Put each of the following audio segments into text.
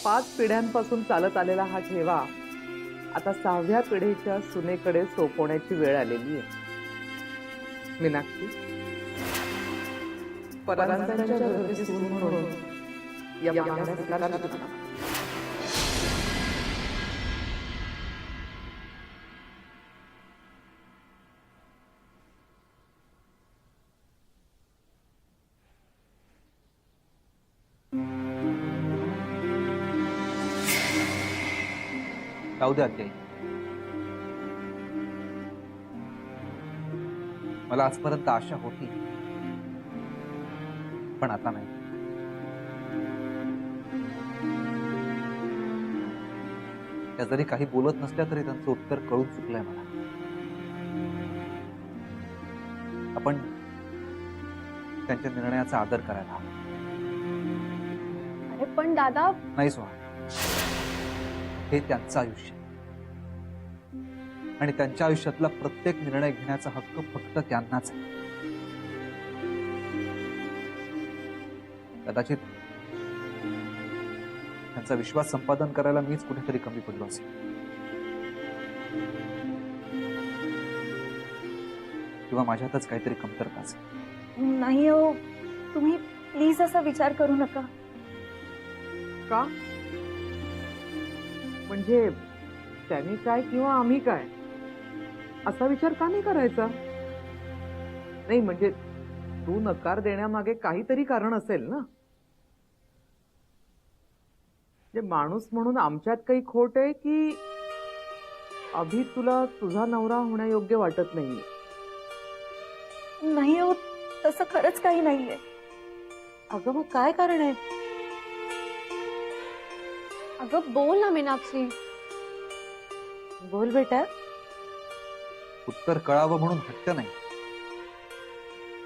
5 पिढ्यांपासून चालत आलेला हा ठेवा आता 6व्या पिढीच्या सुनेकडे सोपवण्याची वेळ आलेली आहे. मीनाक्षी, परांजच्या घरची सून म्हणून या मागण्या स्वीकारणार तुला? जाऊ दे आत्याई. मला आजपर्यंत आशा होती, पण आता नाही. त्या जरी काही बोलत नसल्या तरी त्यांचं उत्तर कळून चुकलंय मला. आपण त्यांच्या निर्णयाचा आदर करायला हवा. अरे पण दादा, नाही सोहा, हे त्यांचं आयुष्य आणि त्यांच्या आयुष्यातला प्रत्येक निर्णय घेण्याचा हक्क फक्त त्यांनाच आहे. कदाचित त्यांचा विश्वास संपादन करायला मीच कुठेतरी कमी पडलो असेल. किंवा माझ्यातच काहीतरी कमतरता असेल. नाही हो, तुम्ही प्लीज असा विचार करू नका. का म्हणजे त्यांनी काय किंवा आम्ही काय असा विचार का नाही करायचा? नाही म्हणजे तू नकार देण्यामागे काहीतरी कारण असेल ना. म्हणजे माणूस म्हणून आमच्यात काही खोट आहे की अभि तुला तुझा नवरा होण्यायोग्य वाटत नाहीये? नाही हो, तसं खरंच काही नाहीये. अगं मग काय कारण आहे? अगं बोल ना मीनाक्षी. बोल बेटा. उत्तर कळावं म्हणून हट्ट नाही,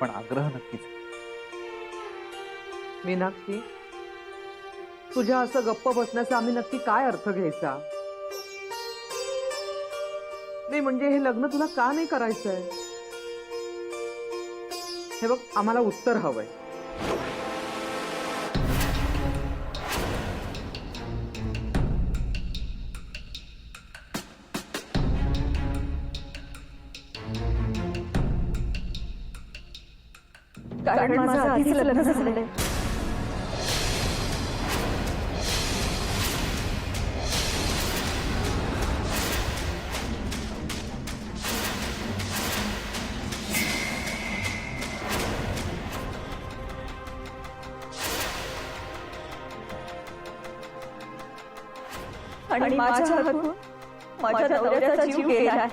पण आग्रह नक्कीच. मीनाक्षी, तुझ्या असं गप्प बसण्याचा आम्ही नक्की काय अर्थ घ्यायचा? नाही म्हणजे हे लग्न तुला का नाही करायचंय? हे बघ, आम्हाला उत्तर हवंय. कारण माझं आधीच लग्न झालंय. आणि माझ्या हातून माझ्या नवऱ्याचा जीव गेलाय.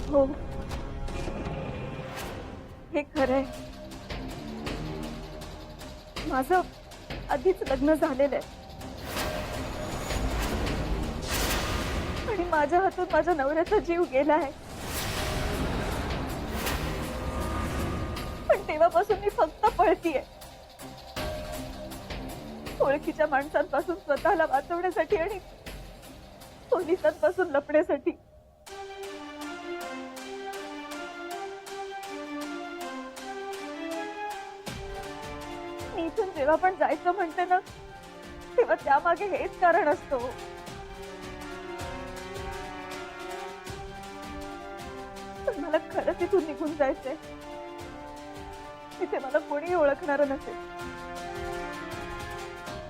हो, हे खरंय. माझं आधीच लग्न झालेलं आहे आणि माझ्या हातून माझ्या नवऱ्याचा जीव गेला आहे. पण तेव्हापासून मी फक्त पळतीये, ओळखीच्या माणसांपासून स्वतःला वाचवण्यासाठी आणि पोलिसांपासून लपण्यासाठी. मी इथून जेव्हा पण जायचं म्हणते ना, तेव्हा त्यामागे हेच कारण असतो. पण मला खरंच इथून निघून जायचंय. तिथे मला कोणी ओळखणार नसेल.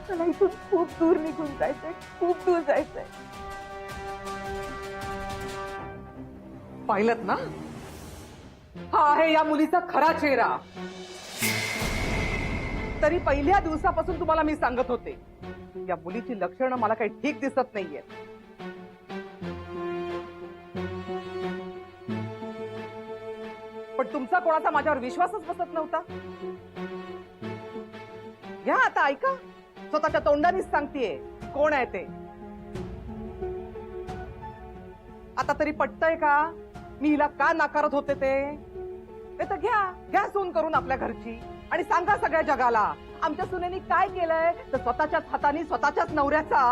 मला इथून खूप दूर निघून जायचंय, खूप दूर जायचंय. पाहिलत ना, हा आहे या मुलीचा खरा चेहरा. तरी पहिल्या दिवसापासून तुम्हाला मी सांगत होते, या मुलीची लक्षणं मला काही ठीक दिसत नाहीये. पण तुमचा कोणाचा माझ्यावर विश्वासच बसत नव्हता. घ्या आता, ऐका, स्वतःच्या तोंडानेच सांगतेय कोण आहे ते. आता तरी पटतंय का मी हिला का नाकारत होते ते? तर घ्या सून करून आपल्या घरची आणि सांगा सगळ्या जगाला आमच्या सुनेनी काय केलंय. तर स्वतःच्याच हाताने स्वतःच्याच नवऱ्याचा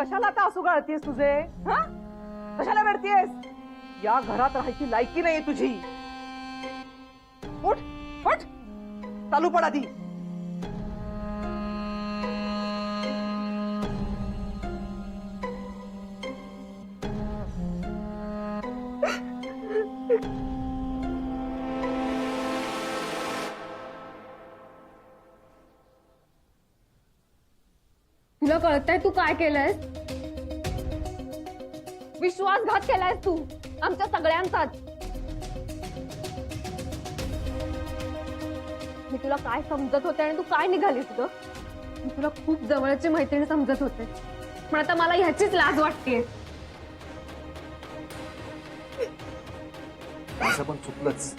कशाला आता असू गाळतीयस तुझे? हा, कशाला वेडतीयस? या घरात राहायची लायकी नाहीये तुझी. उठ उठ, चालू पड आधी. तुला कळतंय तू काय केलंयस? विश्वासघात केलायस तू आमच्या सगळ्यांचाच. मी तुला काय समजत होते आणि तू काय निघालीस ग? मी तुला खूप जवळची मैत्रीण समजत होते, पण आता मला ह्याचीच लाज वाटतेय. माझं पण चुकलंच.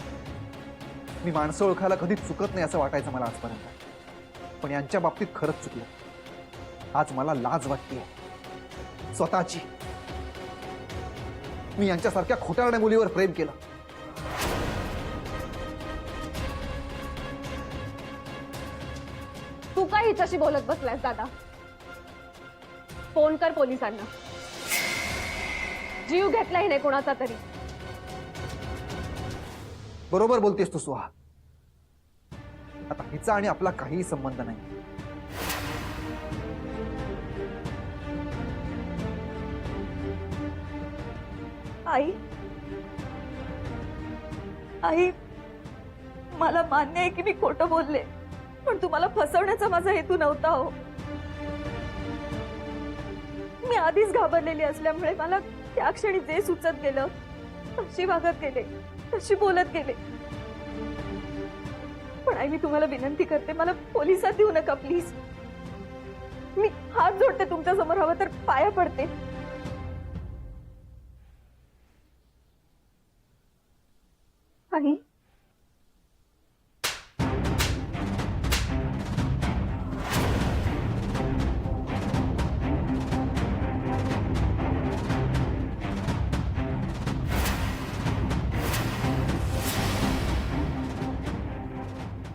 मी माणसं ओळखायला कधीच चुकत नाही असं वाटायचं मला आजपर्यंत, पण यांच्या बाबतीत खरंच चुकलं. आज मला लाज वाटतेय स्वतःची. मी यांच्यासारख्या खोटारड्या मुलीवर प्रेम केलं. तू काय हिच्याशी बोलत बसलायस दादा? फोन कर पोलिसांना. जीव घेतला हिने कोणाचा तरी. बरोबर बोलतेस तू सुहा. आता हिचा आणि आपला काहीही संबंध नाही. आई, आई, मला मान्य आहे की मी खोटं बोलले, पण तुम्हाला फसवण्याचा माझा हेतू नव्हता हो. मी आधीच घाबरलेली असल्यामुळे मला त्या क्षणी जे सुचत गेलं तशी वागत गेले, तशी बोलत गेले. पण आई, मी तुम्हाला विनंती करते, मला पोलिसात देऊ नका प्लीज. मी हात जोडते तुमच्या समोर, हवं तर पाया पडते. आई,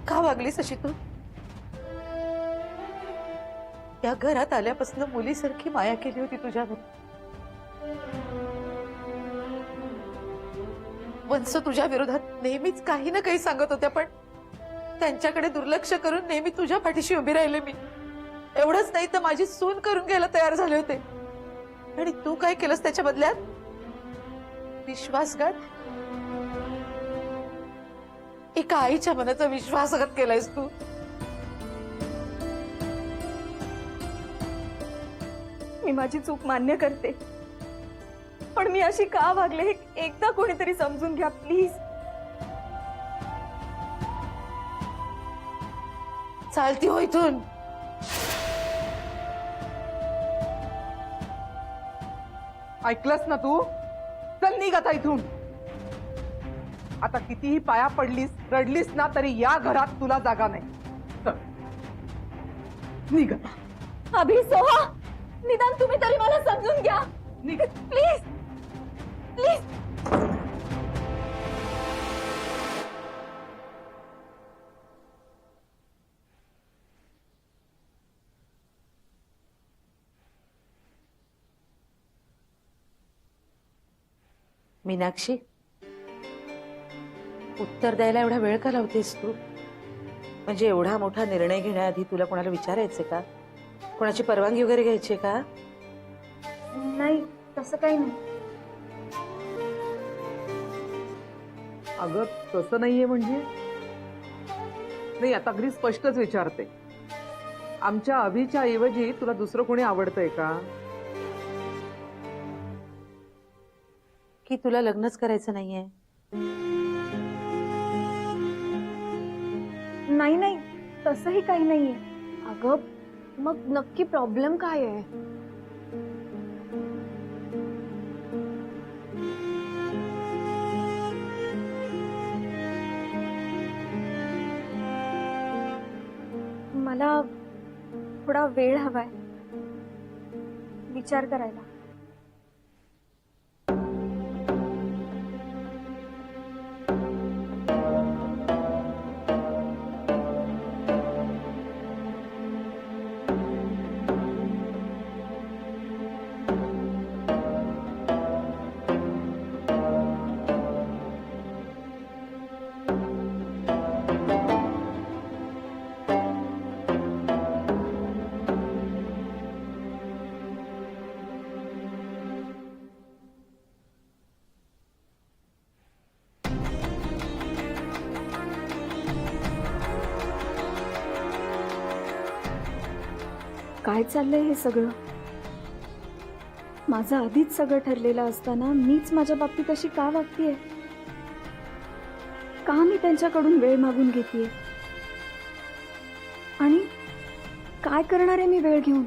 का वागलीस अशी तू? या घरात आल्यापासून मुलीसारखी माया केली होती तुझ्यावर. वंश तुझ्या विरोधात नेहमीच काही ना काही सांगत होत्या, पण त्यांच्याकडे दुर्लक्ष करून नेहमी तुझ्या पाठीशी उभी राहिले मी. एवढंच नाही तर माझी सून करून घ्यायला तयार झाले होते. आणि तू काय केलंस त्याच्या बदल्यात? विश्वासघात. एका आईच्या मनाचा विश्वासघात केलायस तू. मी माझी चूक मान्य करते, पण मी अशी का वागले हे एकदा कोणीतरी समजून घ्या प्लीज. चालती हो इथून. ऐकलंस ना तू? चल निघ आता इथून. आता कितीही पाया पडलीस, रडलीस ना तरी या घरात तुला जागा नाही. चल निघ आता. अभि, सोहा, निदान तुम्ही तरी मला समजून घ्या निघ प्लीज, प्लीज. मीनाक्षी, उत्तर द्यायला एवढा वेळ का लावतेस तू? म्हणजे एवढा मोठा निर्णय घेण्याआधी तुला कोणाला विचारायचे का? कोणाची परवानगी वगैरे घ्यायची का? नाही, तसं काही नाही. अगं तसं नाहीये म्हणजे. नाही, आता अगदी स्पष्टच विचारते. आमच्या अभिच्या ऐवजी तुला दुसरं कोणी आवडतंय का? की तुला लग्नच करायचं नाहीये? नाही नाही, तसंही काही नाहीये. अगं मग नक्की प्रॉब्लेम काय आहे? मला थोडा वेळ हवाय विचार करायला. काय चाललंय हे सगळं? माझं आधीच सगळं ठरलेलं असताना मीच माझ्या बाबतीत अशी का वागतेय? का मी त्यांच्याकडून वेळ मागून घेतेय? आणि काय करणार आहे मी वेळ घेऊन?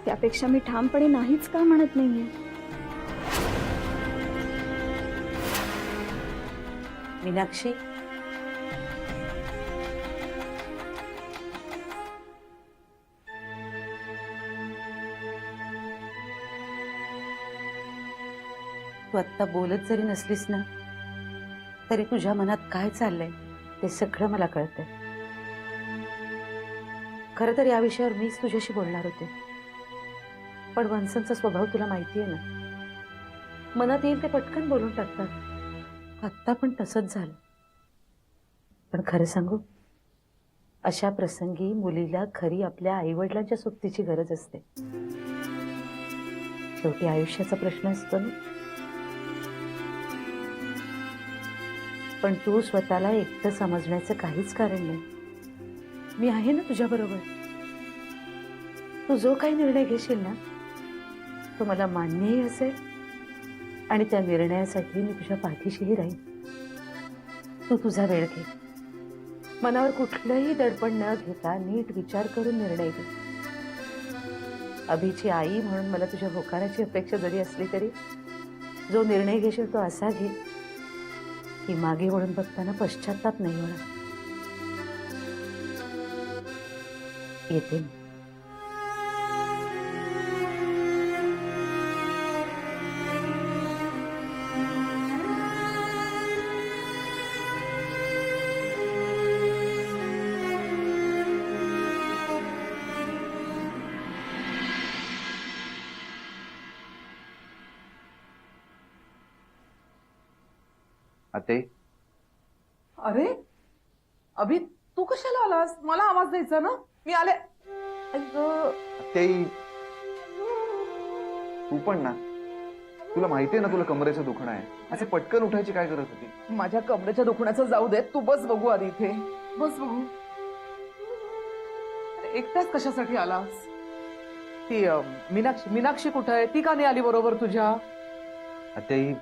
त्यापेक्षा मी ठामपणे नाहीच का म्हणत नाहीये? मीनाक्षी, तू आत्ता बोलत जरी नसलीस ना तरी तुझ्या मनात काय चाललंय ते सगळं मला कळतंय. खरं तर या विषयावर मीच तुझ्याशी बोलणार होते, पण वंसनचा स्वभाव तुला माहिती आहे ना. मनात येईल ते पटकन बोलून टाकतात. आत्ता पण तसंच झालं. पण खरं सांगू, अशा प्रसंगी मुलीला खरी आपल्या आईवडिलांच्या सोबतीची गरज असते. शेवटी आयुष्याचा प्रश्न असतो ना. पण तू स्वतःला एकटं समजण्याचं काहीच कारण नाही. मी आहे ना तुझ्या बरोबर. तू जो काही निर्णय घेशील ना तो मला मान्यही असेल आणि त्या निर्णयासाठी मी तुझ्या पाठीशीही राहीन. तू तुझा वेळ घे. मनावर कुठलंही दडपण न घेता नीट विचार करून निर्णय घे. अभिची आई म्हणून मला तुझ्या होकाराची अपेक्षा जरी असली तरी जो निर्णय घेशील तो असा घे की मागे वळून बघताना पश्चाताप नाही होणार. येते मी. आते, अरे अभि, तू कशाला आलास? मला आवाज द्यायचा ना. मी आले. आते, तू पण ना. तुला माहितीये ना तुला कमरेचं दुखणं आहे. असे पटकन उठायची काय गरज होती? माझ्या कमरेच्या दुखण्याचं जाऊ देत, तू बस बघू आधी इथे. बस बघू. अरे, एकटाच कशासाठी आलास? ती मीनाक्षी कुठं आहे? ती का नाही आली बरोबर तुझ्या? आते,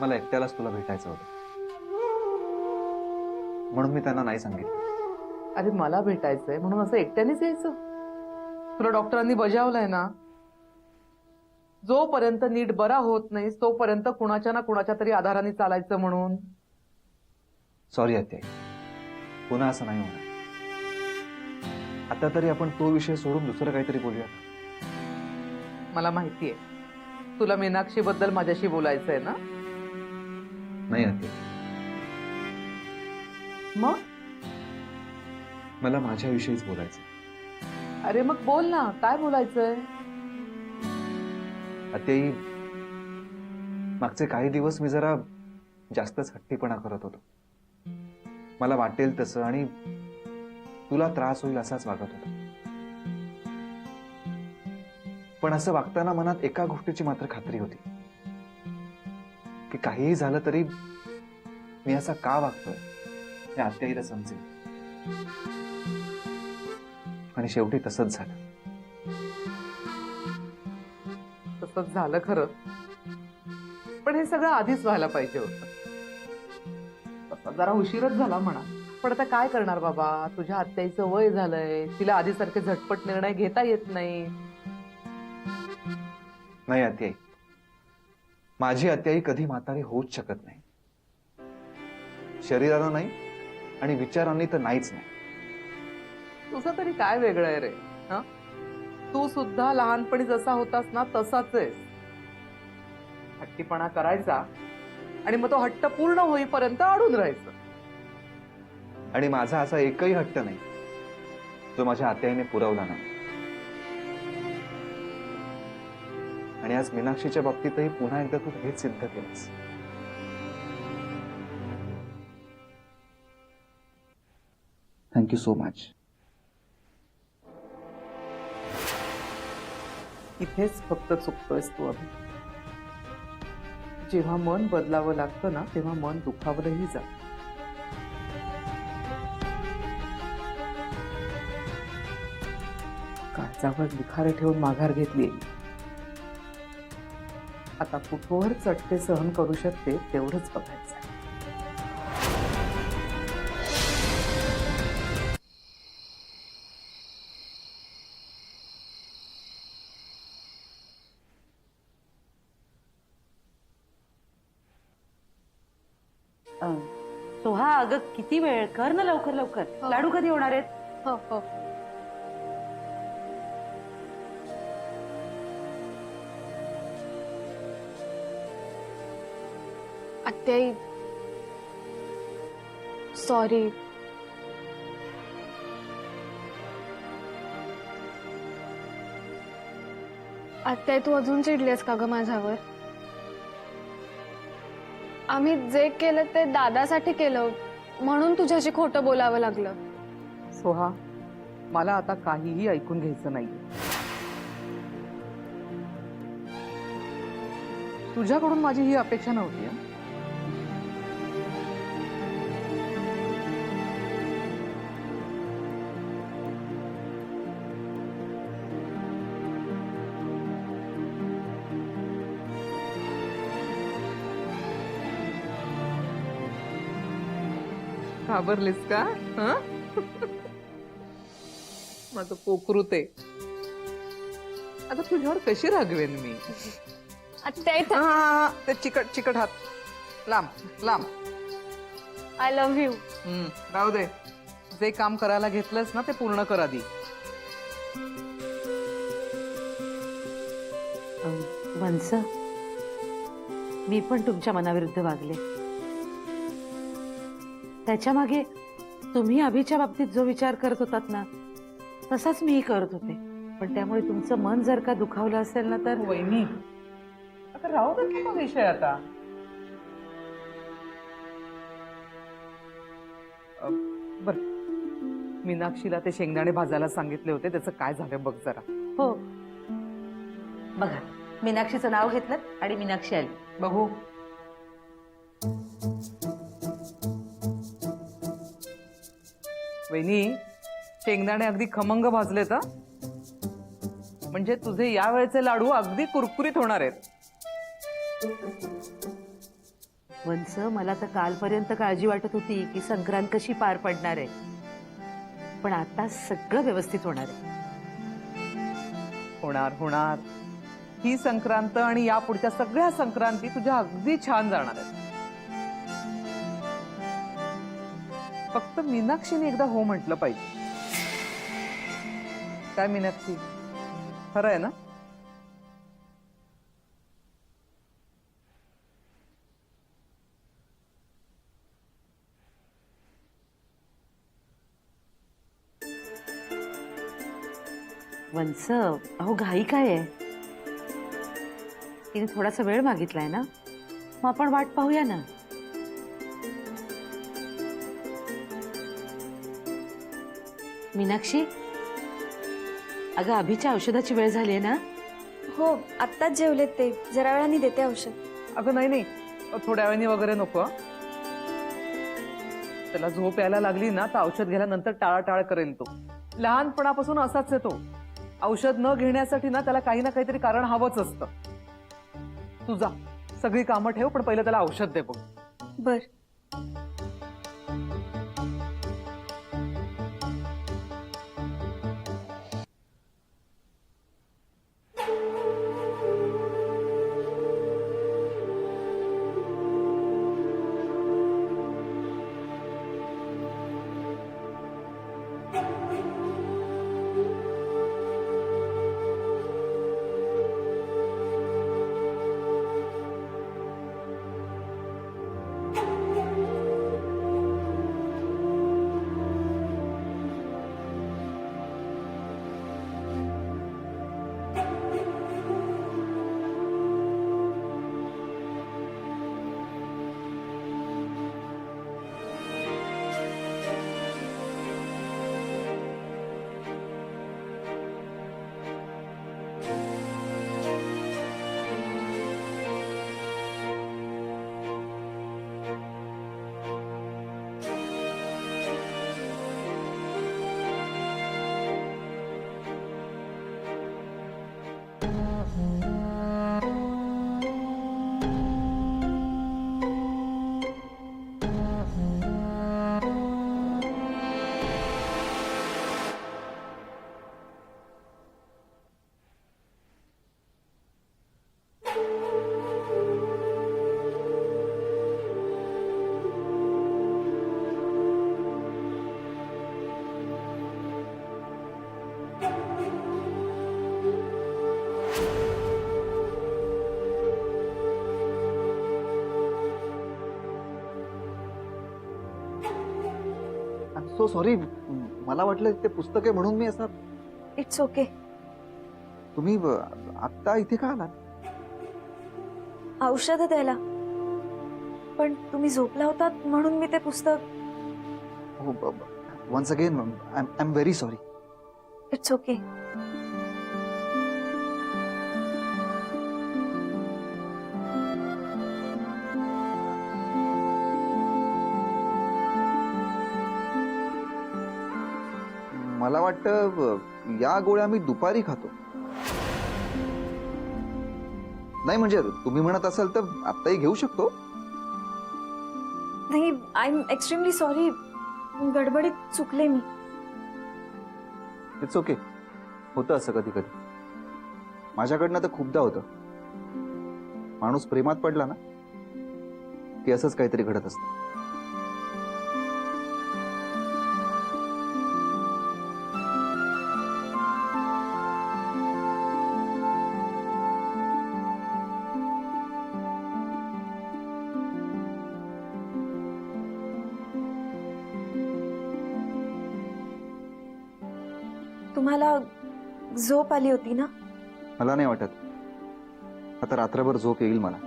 मला एकट्यालाच तुला भेटायचं होतं म्हणून मी त्यांना नाही सांगितलं. अरे मला भेटायचंय म्हणून असं एकट्यानेच यायचं? तुला डॉक्टरांनी बजावलंय ना, जोपर्यंत नीट बरा होत नाहीस तोपर्यंत कुणाच्या ना कुणाच्या तरी आधाराने चालायचं म्हणून. सॉरी आते, पुन्हा असं नाही होणार. आता तरी आपण तो विषय सोडून दुसरं काहीतरी बोलूया. मला माहितीये तुला मीनाक्षी बद्दल माझ्याशी बोलायचंय ना. नाही आते, मग मला माझ्याविषयीच बोलायचं. अरे मग बोल ना, काय बोलायचंय? आते, मागचे काही दिवस मी जरा जास्तच हट्टीपणा करत होतो. मला वाटेल तसं आणि तुला त्रास होईल असाच वागत होतो. पण असं वागताना मनात एका गोष्टीची मात्र खात्री होती की काहीही झालं तरी मी असा का वागतोय हे आत्याईला समजेल. आणि शेवटी तसंच झालं. तसंच झालं खरं, पण हे सगळं आधीच व्हायला पाहिजे होतं. तसा जरा उशीरच झाला म्हणा, पण आता काय करणार बाबा. तुझ्या आत्याईचं वय झालंय, तिला आधीसारखे झटपट निर्णय घेता येत नाही. नाही आत्याई, माझी आत्याई कधी म्हातारी होऊच शकत नाही. शरीरानं नाही आणि विचारांनी तर नाहीच नाही. तुझं तरी काय वेगळं आहे रे. हं? तू सुद्धा लहानपणी जसा होतास ना तसाच आहेस. हट्टीपणा करायचा आणि मग तो हट्ट पूर्ण होईपर्यंत अडून राहायचं. आणि माझा असा एकही हट्ट नाही जो माझ्या आत्याईने पुरवला नाही. आणि आज मीनाक्षीच्या बाबतीतही पुन्हा एकदा तू हेच सिद्ध केलंस. Thank you so much. इथेच फक्त चुकतोयस तू अभि. जेव्हा मन बदलावं लागतं ना तेव्हा मन दुखावलंही जातं. काळजावर निखारे ठेवून माघार घेतली. आता कुठवर चटके सहन करू शकते तेवढंच बघायचं. सोहा, अगं किती वेळ, कर ना लवकर लवकर. हो. लाडू कधी होणार आहेत? हो हो. आत्याई सॉरी. आत्याई तू अजून चिडलीस का ग माझ्यावर? आम्ही जे केलं ते दादासाठी केलं म्हणून तुझ्याशी खोटं बोलावं लागलं. सोहा, मला आता काहीही ऐकून घ्यायचं नाही. तुझ्याकडून माझी ही अपेक्षा नव्हती. हं? घाबरलीस का? माझं पोकरू ते. आता तुझ्यावर कशी रागवेन मी? आत्याई ते चिकट चिकट हात लांब लांब. I love you. राहू दे. जे काम करायला घेतलंस ना ते पूर्ण कर आधी. वंस, मी पण तुमच्या मनाविरुद्ध वागले. त्याच्या मागे तुम्ही अभिच्या बाबतीत जो विचार करत होतात ना तसाच मीही करत होते. पण त्यामुळे तुमचं मन जर का दुखावलं असेल ना तर वहिनी, आता राहू दे की तो विषय आता. बर, मीनाक्षीला ते शेंगदाणे भाजायला सांगितले होते, त्याचं काय झालं बघ जरा. हो, बघा मीनाक्षीचं नाव घेतलं आणि मीनाक्षी आली. बघू. वहिनी, शेंगदाणे अगदी खमंग भाजलेत. म्हणजे तुझे या वेळचे लाडू अगदी कुरकुरीत होणार आहेत. वंस, मला तर कालपर्यंत काळजी वाटत होती की संक्रांत कशी पार पडणार आहे, पण आता सगळं व्यवस्थित होणार आहे. होणार होणार. ही संक्रांत आणि या पुढच्या सगळ्या संक्रांती तुझ्या अगदी छान जाणार आहेत. फक्त मीनाक्षीने एकदा हो म्हटलं पाहिजे. काय मीनाक्षी, खरं आहे ना? वंस, अहो घाई काय आहे? तिने थोडासा वेळ मागितलाय ना, मग आपण वाट पाहूया ना. मीनाक्षी, अगं अभिच्या औषधाची वेळ झाली आहे ना? हो, आत्ताच जेवलेत ते. जरा वेळाने देते औषध. अगं नाही नाही, थोड्या वेळाने वगैरे नको. त्याला झोप यायला लागली ना तर औषध घ्यायला टाळाटाळ करेल तो. लहानपणापासून असाच आहे तो. औषध न घेण्यासाठी ना त्याला काही ना काहीतरी कारण हवंच असतं. तुझा सगळी कामं ठेव, पण पहिलं त्याला औषध दे बघ. बर. सो सॉरी, मला वाटलं ते पुस्तक आहे म्हणून मी असं. It's okay. तुम्ही आत्ता इथे का आलात? औषध द्यायला. पण तुम्ही झोपला होतात म्हणून मी ते पुस्तक. हो, once again I am very sorry. It's okay. मला वाटतं या गोळ्या मी दुपारी खातो. नाही म्हणजे तुम्ही म्हणत असाल तर आत्ताही घेऊ शकतो. नाही, आय एम एक्स्ट्रीमली सॉरी. गडबडीत चुकले मी. It's okay. होतं असं कधी कधी. माझ्याकडनं तर खूपदा होतं. माणूस प्रेमात पडला ना की असंच काहीतरी घडत असतं. तुम्हाला झोप आली होती ना? मला नाही वाटत आता रात्रभर झोप येईल मला.